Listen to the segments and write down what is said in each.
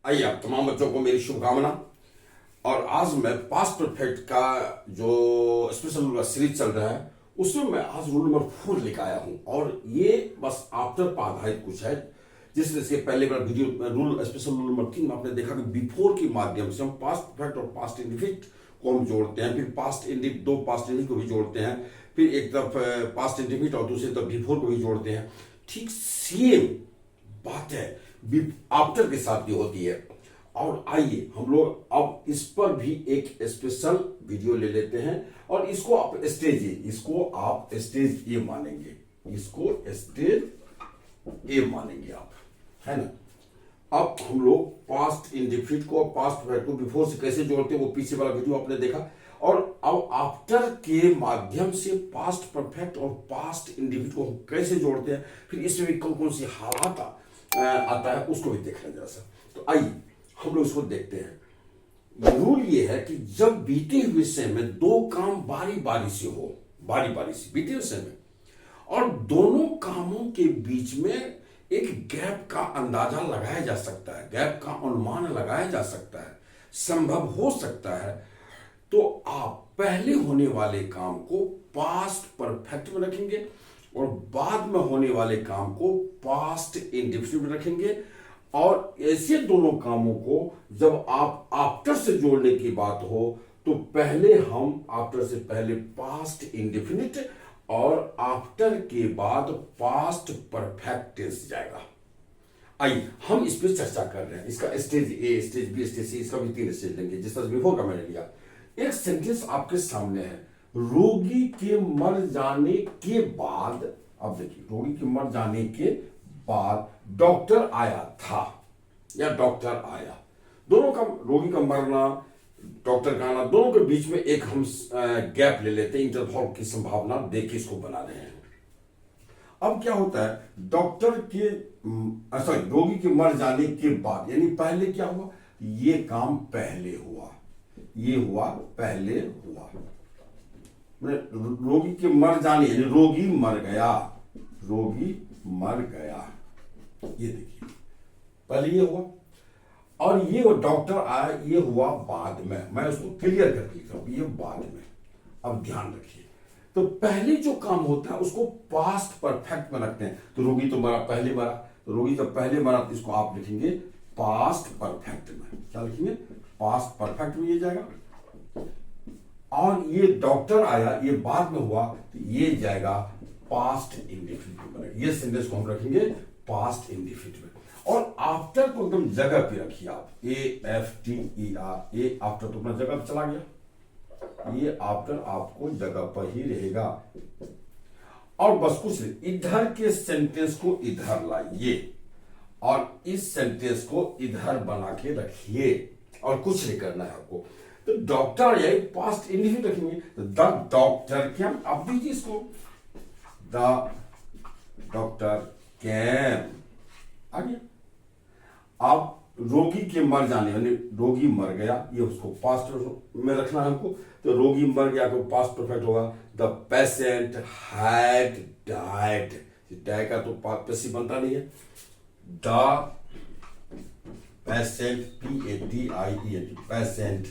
आइए आप तमाम बच्चों को मेरी शुभकामना। और आज मैं पास्ट परफेक्ट का जो स्पेशल रूल सीरीज चल रहा है उसमें मैं आज रूल नंबर 4 लेकर आया हूं। और ये बस आफ्टर पर आधारित कुछ है। जिस तरह से पहले बार video rule special rule number 3 में आपने देखा कि बिफोर के माध्यम से हम पास्ट परफेक्ट और पास्ट इंडिफिनिट को हम जोड़ते हैं, फिर पास्ट इंडिफिनिट दो पास्ट इंडिफिनिट को भी जोड़ते हैं, फिर एक तरफ पास्ट इंडिफिनिट और दूसरी तरफ बिफोर को भी जोड़ते हैं। ठीक सेम बात है आफ्टर के साथ भी होती है। और आइए हम लोग अब इस पर भी एक स्पेशल वीडियो ले लेते हैं और इसको आप स्टेज ए मानेंगे, इसको स्टेज ए मानेंगे आप, है ना। अब हम लोग पास्ट इंडिफिनिट को और पास्ट परफेक्ट को बिफोर से कैसे जोड़ते हैं वो पीछे वाला वीडियो आपने देखा। और अब आफ्टर के माध्यम से पास्ट परफेक्ट और पास्ट इंडिफिनिट को हम कैसे जोड़ते हैं, फिर इसमें भी कौन कौन सी हालात आता है उसको भी देखना जरा सा। तो आइए हम लोग इसको देखते हैं। रूल ये है कि जब बीते हुए समय में दो काम बारी बारी से हो, बारी बारी से बीते हुए समय और दोनों कामों के बीच में एक गैप का अंदाजा लगाया जा सकता है, गैप का अनुमान लगाया जा सकता है, संभव हो सकता है, तो आप पहले होने वाले काम को पास्ट परफेक्ट में रखेंगे और बाद में होने वाले काम को पास्ट इंडिफिनिट में रखेंगे। और ऐसे दोनों कामों को जब आप आफ्टर से जोड़ने की बात हो तो पहले हम आफ्टर से पहले पास्ट इंडिफिनिट और आफ्टर के बाद पास्ट परफेक्ट टेंस जाएगा। आइए हम इस पर चर्चा कर रहे हैं। इसका स्टेज ए, स्टेज बी, स्टेज सी, इसका भी 3 स्टेज लेंगे जिस तरह बिफोर का मैंने लिया। एक सेंटेंस आपके सामने है, रोगी के मर जाने के बाद। अब देखिए, रोगी के मर जाने के बाद डॉक्टर आया था या डॉक्टर आया, दोनों का, रोगी का मरना, डॉक्टर का आना, दोनों के बीच में एक हम गैप ले लेते हैं, इंटरवल की संभावना देख के इसको बना रहे हैं। अब क्या होता है, डॉक्टर के सॉरी रोगी के मर जाने के बाद, यानी पहले क्या हुआ, ये काम पहले हुआ, ये हुआ पहले हुआ, रोगी के मर जाने यानी रोगी मर गया, रोगी मर गया, ये देखिए पहले ये हुआ। और ये वो डॉक्टर आया, ये हुआ बाद में। मैं उसको क्लियर कर देता हूं, ये बाद में। अब ध्यान रखिए, तो पहले जो काम होता है उसको पास्ट परफेक्ट में रखते हैं। तो रोगी तो मरा, पहले मरा, तो रोगी जब पहले मरा तो इसको आप लिखेंगे पास्ट परफेक्ट में। क्या लिखेंगे, पास्ट परफेक्ट में ये जाएगा। और ये डॉक्टर आया, ये बाद में हुआ, तो ये जाएगा पास्ट इंडिफिनिट में। ये सेंटेंस को हम रखेंगे पास्ट इंडिफिनिट में। और आफ्टर को एकदम जगह पे रखिए आप, AFTER, ए आफ्टर तो अपना जगह पे चला गया, ये आफ्टर आपको जगह पर ही रहेगा। और बस कुछ नहीं, इधर के सेंटेंस को इधर लाइए और इस सेंटेंस को इधर बना के रखिए और कुछ नहीं करना है आपको। तो डॉक्टर यही पास्ट इंडिफिनिट रखेंगे, तो द डॉक्टर कैम, आप दीजिए इसको, द डॉक्टर कैम आ गया। अब रोगी के मर जाने यानी रोगी मर गया, ये उसको पास्ट में रखना है हमको। तो रोगी मर गया तो पास्ट परफेक्ट होगा, the patient had died. Die का तो पैसिव बनता नहीं है, the patient PATIENT, patient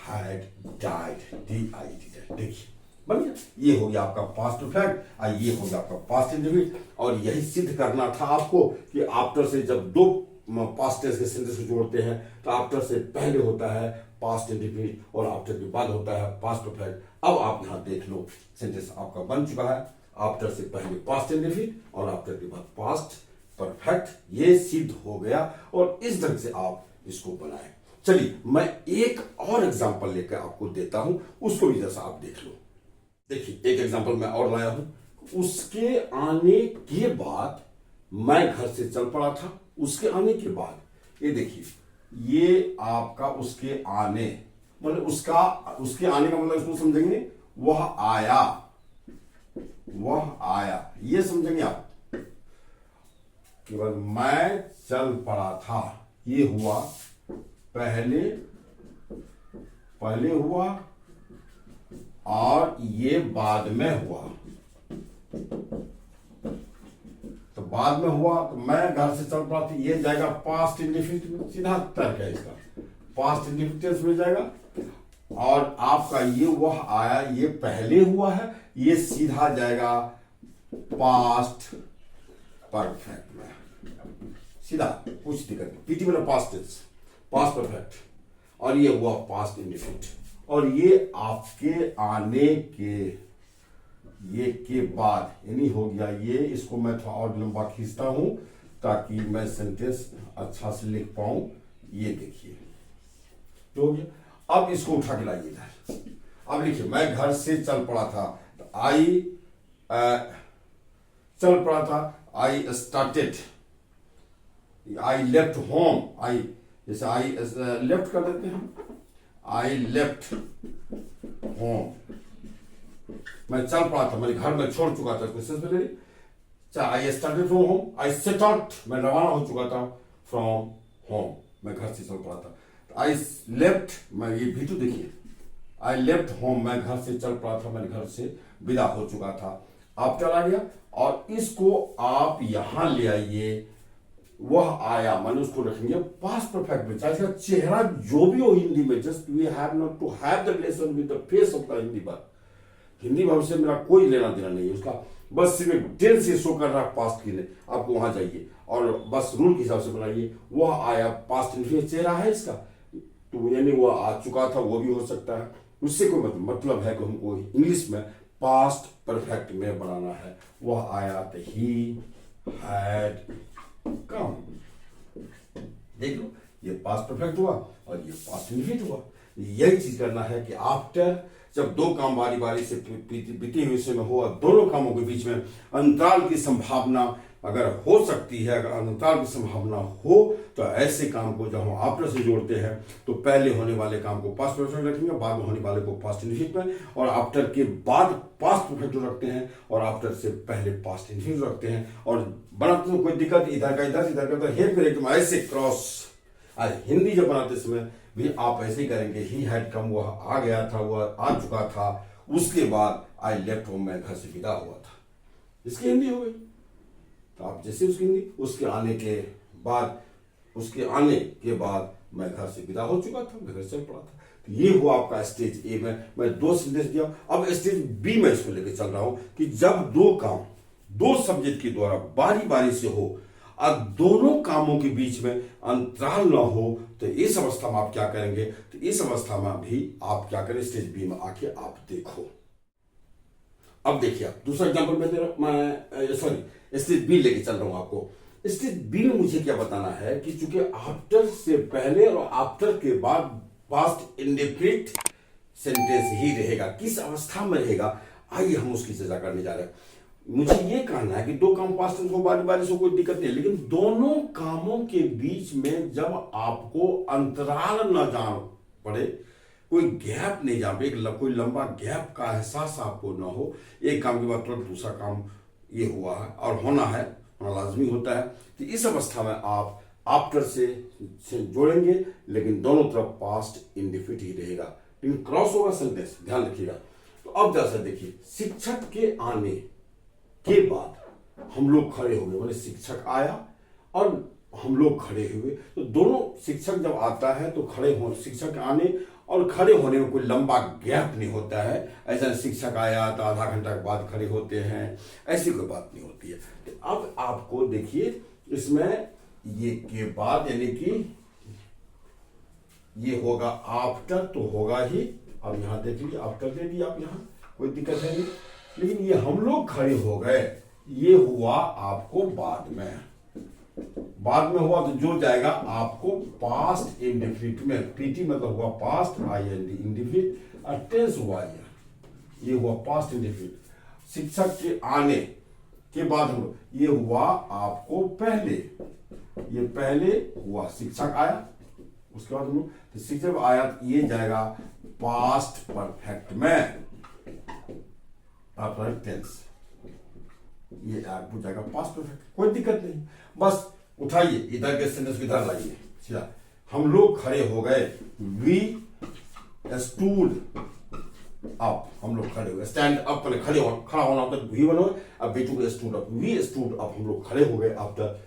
had died, DID। देखिए बन गया, ये हो गया आपका पास्ट परफेक्ट और ये हो गया आपका पास्ट इंडिफिनिट। और यही सिद्ध करना था आपको कि आफ्टर से जब दो पास्ट टेंस के सेंटेंस को जोड़ते हैं तो आफ्टर से पहले होता है पास्ट इंडिफिनिट और आफ्टर के बाद होता है पास्ट परफेक्ट। अब आप यहां देख लो, सेंटेंस आपका बन चुका है, आफ्टर से पहले पास्ट इंडिफिनिट और आफ्टर के बाद पास्ट परफेक्ट, ये सिद्ध हो गया। और इस ढंग से आप इसको बनाएं। चलिए मैं एक और एग्जांपल लेकर आपको देता हूं, उसको भी जैसा आप देख लो। देखिए एक एग्जांपल मैं और लाया हूं, उसके आने के बाद मैं घर से चल पड़ा था। उसके आने के बाद, ये देखिए, ये आपका उसके आने मतलब उसके आने का मतलब इसको समझेंगे, वह आया, वह आया, ये समझेंगे आप। केवल मैं चल पड़ा था, ये हुआ पहले, पहले हुआ और ये बाद में हुआ। तो बाद में हुआ तो मैं घर से चल पड़ा था, ये जाएगा पास्ट इंडेफिनिट में, सीधा तर्क है इसका, पास्ट इंडेफिनिट टेंस में जाएगा। और आपका ये वह आया, ये पहले हुआ है, ये सीधा जाएगा पास्ट परफेक्ट में, सीधा, कुछ दिक्कत नहीं। पीटी मतलब पास्ट टेंस, पास्ट परफेक्ट, और ये हुआ पास्ट इंडेफिनिट। और ये आपके आने के बाद यानी हो गया ये। इसको मैं थोड़ा और लंबा खींचता हूं ताकि मैं सेंटेंस अच्छा से लिख पाऊं। ये देखिए हो गया। अब इसको उठा के लाइए इधर। अब लिखिए, मैं घर से चल पड़ा था, चल पड़ा था, I started, I left home, I जैसे आई लेफ्ट कर देते हैं, आई लेफ्ट होम, मैं चल पड़ा था, मेरे घर में छोड़ चुका था, I started from home, I set out, मैं रवाना हो चुका था, फ्रॉम होम, मैं घर से चल पड़ा था। आई लेफ्ट, मैं ये भी तो देखिए, आई लेफ्ट होम, मैं घर से चल पड़ा था, मैंने घर से विदा हो चुका था, आफ्टर आ गया। और इसको आप यहां ले आइए, वह आया, मैंने उसको रखेंगे पास्ट परफेक्ट में, चाहे इसका चेहरा जो भी हो हिंदी में, just we have not to have the relation with the face of the Hindi word. Hindi भाषा से मेरा कोई लेना देना नहीं है उसका, बस सिर्फ एक टेंस से शो कर रहा है पास्ट के लिए। आपको वहां जाइए और बस रूल के हिसाब से बनाइए, वह आया पास्ट इंडेफिनिट, चेहरा है इसका, तो यानी वो आ चुका था, वो भी हो सकता है, उससे कोई मतलब है कि हमको इंग्लिश में पास्ट परफेक्ट में बनाना है। वह आया तो ही हैड कम, देख लो, ये पास्ट परफेक्ट हुआ और ये पास्ट इंडेफिनिट हुआ। यही चीज करना है कि आफ्टर, जब दो काम बारी बारी से बीते हुए समय हो, दोनों कामों के बीच में अंतराल की संभावना अगर हो सकती है, अगर अंतराल की संभावना हो, तो ऐसे काम को जब हम आफ्टर से जोड़ते हैं तो पहले होने वाले काम को पास्ट परफेक्ट रखेंगे, बाद में होने वाले को पास्ट इंडेफिनिट में, और आफ्टर के बाद पास्ट परफेक्ट रखते हैं, और आफ्टर से पहले पास्ट इंडेफिनिट रखते हैं। और बनाते तो कोई दिक्कत, इधर का इधर, इधर का इधर, हेर फेर एकदम ऐसे क्रॉस। हिंदी जब बनाते समय भी आप ऐसे ही करेंगे, ही हैड कम, वह आ गया था, वह आ चुका था, उसके बाद आई लेफ्ट होम, मैं घर से विदा हुआ था, इसकी हिंदी हो गई। तो आप जैसे उसकी हिंदी, उसके आने के बाद मैं घर से विदा हो चुका था, मैं घर चल पड़ा था। तो ये हुआ आपका स्टेज ए में, मैं दो संदेश दिया। अब स्टेज बी में इसको लेकर चल रहा हूं कि जब दो काम दो सब्जेक्ट के द्वारा बारी बारी से हो और दोनों कामों के बीच में अंतराल ना हो, तो इस अवस्था में आप क्या करेंगे? तो इस अवस्था में भी आप क्या करें, स्टेज बी में आके आप देखो। अब देखिए, आप दूसरा एग्जांपल में दे रहा मैं, सॉरी, स्टेज बी लेके चल रहा हूं आपको। स्टेज बी में मुझे क्या बताना है कि चूंकि आफ्टर से पहले और आफ्टर के बाद पास्ट इंडेफिनिट सेंटेंस ही रहेगा, किस अवस्था में रहेगा, आइए हम उसकी चर्चा करने जा रहे हैं। मुझे ये कहना है कि दो काम पास्ट टेंस को बारी बारी से कोई दिक्कत नहीं, लेकिन दोनों कामों के बीच में जब आपको अंतराल न जान पड़े, कोई गैप नहीं जान पड़े, कोई लंबा गैप का एहसास आपको ना हो, एक काम के बाद तुरंत दूसरा काम ये हुआ है और होना है, होना लाजमी होता है, तो इस अवस्था में आप आफ्टर से जोड़ेंगे, लेकिन दोनों तरफ पास्ट इंडेफिनिट ही रहेगा, लेकिन क्रॉस होगा सेंटेंस, ध्यान रखिएगा। तो अब जैसा देखिए, शिक्षक के आने के बाद हम लोग खड़े हो गए, मतलब शिक्षक आया और हम लोग खड़े हुए, तो दोनों, शिक्षक जब आता है तो खड़े हो, शिक्षक आने और खड़े होने में कोई लंबा गैप नहीं होता है। ऐसा शिक्षक आया तो आधा घंटा के बाद खड़े होते हैं, ऐसी कोई बात नहीं होती है। तो अब आपको देखिए, इसमें ये के बाद यानी कि ये होगा आफ्टर, तो होगा ही। अब यहां देख लीजिए, आफ्टर दे दिया आप, यहां कोई दिक्कत है नहीं, लेकिन ये हम लोग खड़े हो गए, ये हुआ आपको बाद में हुआ, तो जो जाएगा आपको पास्ट इंडेफिनिट में, पीटी मतलब हुआ पास्ट, आईएनडी इंडेफिनिट, और टेंस हुआ ये हुआ पास्ट इंडेफिनिट। शिक्षक के आने के बाद ये हुआ आपको पहले, ये पहले हुआ, शिक्षक आया, उसके बाद तो शिक्षक आया, तो ये जाएगा पास्ट परफेक्ट में, टेंस, ये आपको जाएगा पास्ट परफेक्ट, कोई दिक्कत नहीं। बस उठाइए, इधर के सेंटेंस को इधर लाइए, हम लोग खड़े हो गए, वी स्टूड अप, हम लोग खड़े हो गए, स्टैंड अप पहले खड़े हो, खड़ा होना होता है वी वन हो, अब V two stood up, we stood up, हम लोग खड़े हो गए। आफ्टर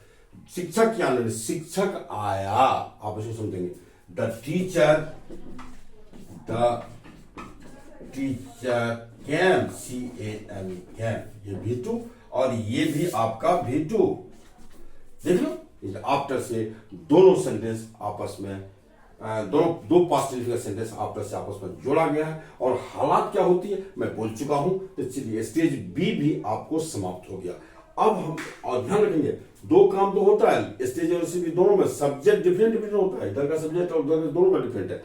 शिक्षक क्या आने, शिक्षक आया, आप इसको समझेंगे, the teacher came, CAM came, ये V2 और ये भी आपका V2। देख लो आफ्टर से दोनों सेंटेंस आपस में दो पास्ट इंडिफिनिट सेंटेंस आफ्टर से आपस में जोड़ा गया है। और हालात क्या होती है मैं बोल चुका हूं, तो चलिए स्टेज बी भी आपको समाप्त हो गया। अब हम और ध्यान रखेंगे, दो काम तो होता है स्टेज और सी भी दोनों में, सब्जेक्ट डिफरेंट होता है, इधर का सब्जेक्ट और उधर का दोनों का डिफरेंट है।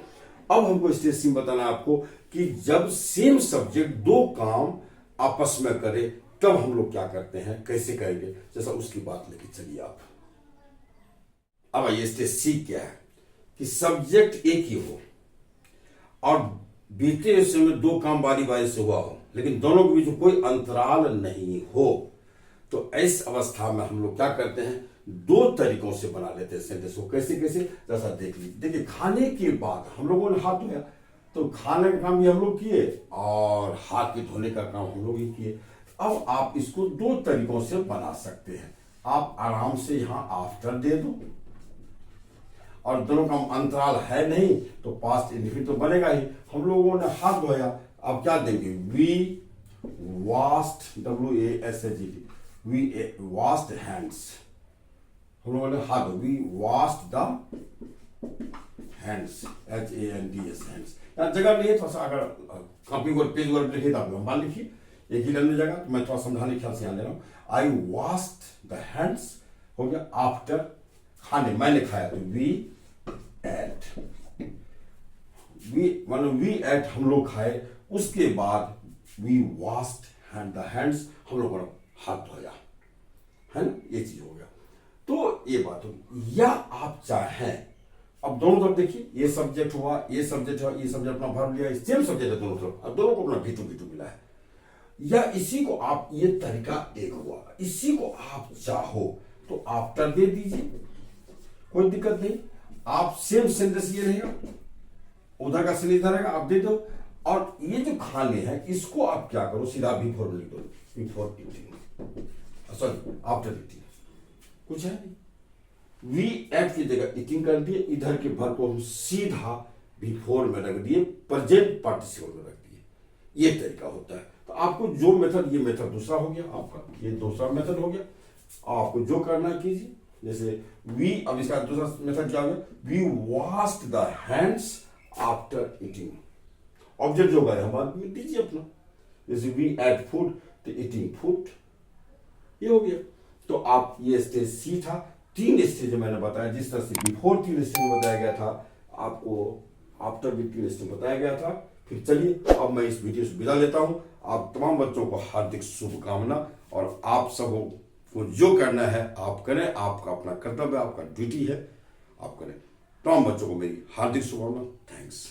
अब हमको स्टेज सी बताना है आपको कि जब सेम सब्जेक्ट दो काम आपस में करे तब हम लोग क्या करते हैं, कैसे करेंगे, जैसा उसकी बात लेके चलिए आप। अब आइए स्टेज सी क्या है कि सब्जेक्ट एक ही हो और बीते हिस्से में दो काम बारी बारी से हुआ हो, लेकिन दोनों के बीच कोई अंतराल नहीं हो, तो इस अवस्था में हम लोग क्या करते हैं, दो तरीकों से बना लेते हैं सेंटेंस को। कैसे कैसे, जैसा देख लीजिए। देखिए खाने के बाद हम लोगों ने हाथ धोया, तो खाने का काम भी हम लोग किए और हाथ के धोने का काम हम लोग ही किए। अब आप इसको दो तरीकों से बना सकते हैं। आप आराम से यहां आफ्टर दे दो और दोनों का अंतराल है नहीं तो पास्ट इंडिफिनिट तो बनेगा ही। हम लोगों ने हाथ धोया, अब क्या देंगे, we washed, WASHED, we washed hands. हम लोगों ने हाथ, we washed the hands, HANDS hands. यहाँ जगह नहीं है, थोड़ा सा अगर कॉपी पर पेज पर लिखिए तो आप लंबा लिखिए, एक ही लंबी जगह, तो मैं थोड़ा समझाने के ख्याल से यहाँ ले रहा हूँ। आई वॉश्ड द हैंड्स हो गया आफ्टर खाने, मैंने खाया, तो वी एट, वी एट हम लोग खाए, उसके बाद we washed hand, the hands हम लोगों ने हाथ धोया, है ना, ये चीज हो गया। तो ये बात होगी। या आप चाहें, अब दोनों तरफ देखिए, ये सब्जेक्ट हुआ, ये सब्जेक्ट हुआ, ये सब्जेक्ट अपना भर लिया, सेम सब्जेक्ट है दोनों तरफ, अब दोनों को अपना V2 मिला है। या इसी को आप, ये तरीका एक हुआ, इसी को आप चाहो तो आफ्टर दे दीजिए, कोई दिक्कत नहीं। आप सेम सेंटेंस ये रहेगा, उधर का सेंटेंस रहेगा, आप दे दो। और ये जो खाने हैं इसको आप क्या करो, सीधा बिफोर लिख दो, before eating, sorry after eating, कुछ है नहीं। वी एट की जगह ईटिंग कर दिए, इधर के भर को हम सीधा बिफोर में रख दिए, प्रेजेंट पार्टिसिपल में रख दिए। ये तरीका होता है। तो आपको जो मेथड, ये मेथड दूसरा हो गया आपका, ये दूसरा मेथड हो गया। आपको जो करना है कीजिए, जैसे वी, अब इसका दूसरा मेथड क्या हो गया, we washed the hands after eating. Object जो है हमारे में दीजिए अपना, जैसे वी एट फूड तो ईटिंग फूड, ये हो गया। तो आप, ये स्टेज सी था, तीन स्टेज मैंने बताया, जिस तरह से बिफोर 3 स्टेज बताया गया था, आपको आफ्टर भी 3 स्टेज बताया गया था। फिर चलिए अब मैं इस वीडियो से विदा लेता हूं। आप तमाम बच्चों को हार्दिक शुभकामना, और आप सबों को जो करना है आप करें, आपका अपना कर्तव्य, आपका ड्यूटी है, आप करें। तमाम बच्चों को मेरी हार्दिक शुभकामना। थैंक्स।